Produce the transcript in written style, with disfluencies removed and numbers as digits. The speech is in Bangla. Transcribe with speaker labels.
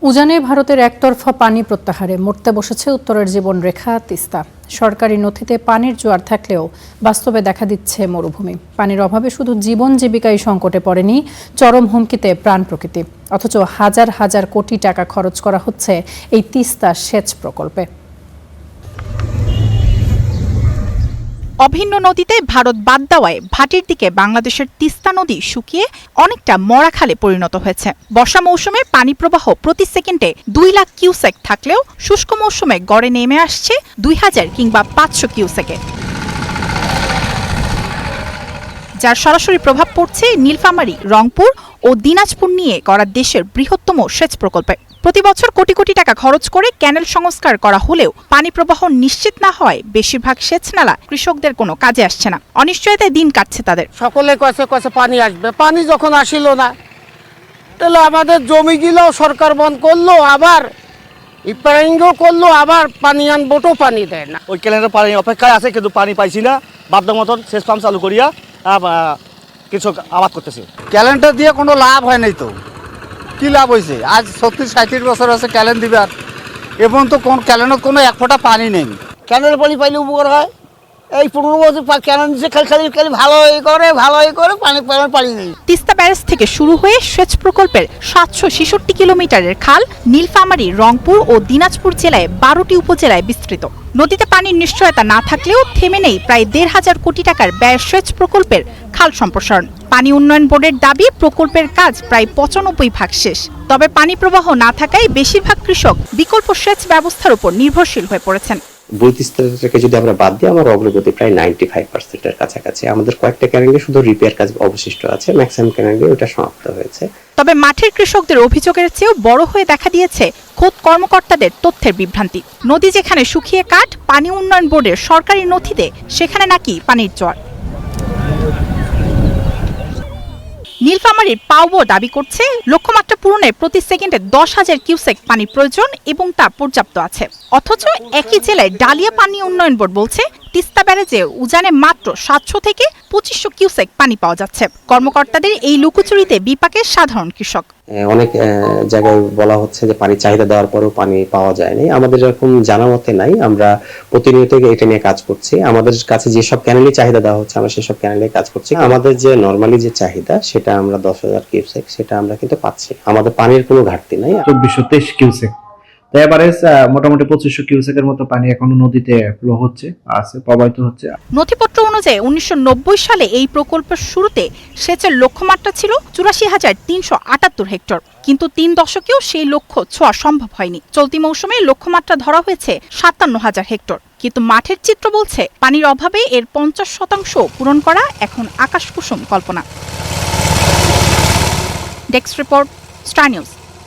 Speaker 1: উজানে ভারতের একতরফা পানি প্রত্যাহারে মরতে বসেছে উত্তরের জীবনরেখা তিস্তা। সরকারি নথিতে পানির জোয়ার থাকলেও বাস্তবে দেখা দিচ্ছে মরুভূমি। পানির অভাবে শুধু জীবন জীবিকাই সংকটে পড়েনি, চরম হুমকিতে প্রাণ প্রকৃতি। অথচ হাজার হাজার কোটি টাকা খরচ করা হচ্ছে এই তিস্তা সেচ প্রকল্পে।
Speaker 2: অভিন্ন নদীতে ভারত বাদ দেওয়ায় ভাটির দিকে বাংলাদেশের তিস্তা নদী শুকিয়ে অনেকটা মরা খালে পরিণত হয়েছে। বর্ষা মৌসুমে পানি প্রবাহ প্রতি সেকেন্ডে 2 লাখ কিউসেক থাকলেও শুষ্ক মৌসুমে গড়ে নেমে আসছে 2000 কিংবা 500 কিউসেকে, যার সরাসরি প্রভাব পড়ছে নীলফামারী, রংপুর ও দিনাজপুর নিয়ে করা দেশের বৃহত্তম সেচ প্রকল্পে। প্রতি বছর কোটি কোটি টাকা খরচ করে ক্যানেল সংস্কার করা হলেও পানি প্রবাহ নিশ্চিত না হয় বেশিরভাগ সেচ নালা কৃষকদের কোনো কাজে আসছে না। অনিশ্চয়তায় দিন কাটছে তাদের।
Speaker 3: সকলে কছে পানি আসবে, পানি যখন আসিল না তাহলে আমাদের জমিগুলোও সরকার বন্ধ করলো, আবার ইপারিংও করলো, আবার পানি আনবোটো পানি দেয় না।
Speaker 4: ওই ক্যানেলের পানি অপেক্ষায় আছে, কিন্তু পানি পাইছি না। বাধ্য মতন সেচ পাম্প চালু করিয়া কৃষক আবাদ করতেছে।
Speaker 5: ক্যালেন্ডার দিয়ে কোনো লাভ হয় নাই, তো কি লাভ হয়েছে? আজ 30-35 বছর আছে ক্যালেন্ড দিবে, আর এবং তো কোন ক্যালেন্ডার কোনো এক ফোঁটা পানি নেই।
Speaker 3: ক্যানেল পানি পাইলে উপকার হয়। এই 15 বছর ক্যানেল দিচ্ছে, খালি ভালোই করে পানি নেই।
Speaker 2: তিস্তা ব্যারেজ থেকে শুরু হয়ে সেচ প্রকল্পের 766 কিলোমিটারের খাল নীলফামারী, রংপুর ও দিনাজপুর জেলায় 12টি উপজেলায় বিস্তৃত। নদীতে পানির নিশ্চয়তা না থাকলেও থেমে নেই প্রায় 1,500 কোটি টাকার ব্যয় সেচ প্রকল্পের খাল সম্প্রসারণ। পানি উন্নয়ন বোর্ডের দাবি প্রকল্পের কাজ প্রায় 95% শেষ। তবে পানি প্রবাহ না থাকায় বেশিরভাগ কৃষক বিকল্প সেচ ব্যবস্থার উপর নির্ভরশীল হয়ে পড়েছেন।
Speaker 6: বৈতিস্তাটাকে যদি আমরা বাদ দিই, আমার অগ্রগতি প্রায় 95%-এর কাছাকাছি। আমাদের কয়েকটা ক্যানেলে শুধু রিপেয়ার কাজ অবশিষ্ট আছে, ম্যাক্সিমাম ক্যানেলে ওটা সমাপ্ত হয়েছে।
Speaker 2: তবে মাঠের কৃষকদের অভিযোগের চেয়েও বড় হয়ে দেখা দিয়েছে খোদ কর্মকর্তাদের তথ্যের বিভ্রান্তি। নদী যেখানে শুকিয়ে কাঠ, পানি উন্নয়ন বোর্ডের সরকারি নথিতে সেখানে নাকি পানির জোয়ার। নীলফামারীর পাওবো দাবি করছে লক্ষ্যমাত্রা পূরণে প্রতি সেকেন্ডে 10,000 কিউসেক পানির প্রয়োজন এবং তা পর্যাপ্ত আছে। অথচ একই জেলায় ডালিয়া পানি উন্নয়ন বোর্ড বলছে তিস্তা ব্যারেজে উজানে মাত্র 700 থেকে 2500 কিউসেক পানি পাওয়া যাচ্ছে। কর্মকর্তাদের এই লুকোচুরিতে বিপাকে সাধারণ কৃষক।
Speaker 6: অনেক জায়গায় বলা হচ্ছে যে পানি চাহিদা দেওয়ার পরেও পানি পাওয়া যায়নি। আমাদের এরকম জানা মতে নাই। আমরা প্রতিনিয়ত এটা নিয়ে কাজ করছি। আমাদের কাছে যেসব ক্যানেলে চাহিদা দেওয়া হচ্ছে আমরা সেসব ক্যানেলে কাজ করছি। আমাদের যে নরমালি যে চাহিদা সেটা আমরা 10,000 কিউসেক সেটা আমরা কিন্তু পাচ্ছি। আমাদের পানির কোনো ঘাটতি নাই।
Speaker 7: 2423 কিউসেক, তো এভারেজ মোটামুটি 2500 কিউসেকের মতো পানি এখনো নদীতে ফ্লো হচ্ছে, আছে, প্রবাহিত হচ্ছে।
Speaker 2: নথিপত্র অনুযায়ী 1990 সালে এই প্রকল্পের শুরুতে সেচের লক্ষ্যমাত্রা ছিল 84,378 হেক্টর, কিন্তু 3 দশকেও সেই লক্ষ্য ছোঁয়া সম্ভব হয়নি। চলতি মৌসুমে লক্ষ্যমাত্রা ধরা হয়েছে 57,000 হেক্টর, কিন্তু মাঠের চিত্র বলছে পানির অভাবে এর 50% পূরণ করা এখন আকাশকুসুম কল্পনা। Desk report, star news.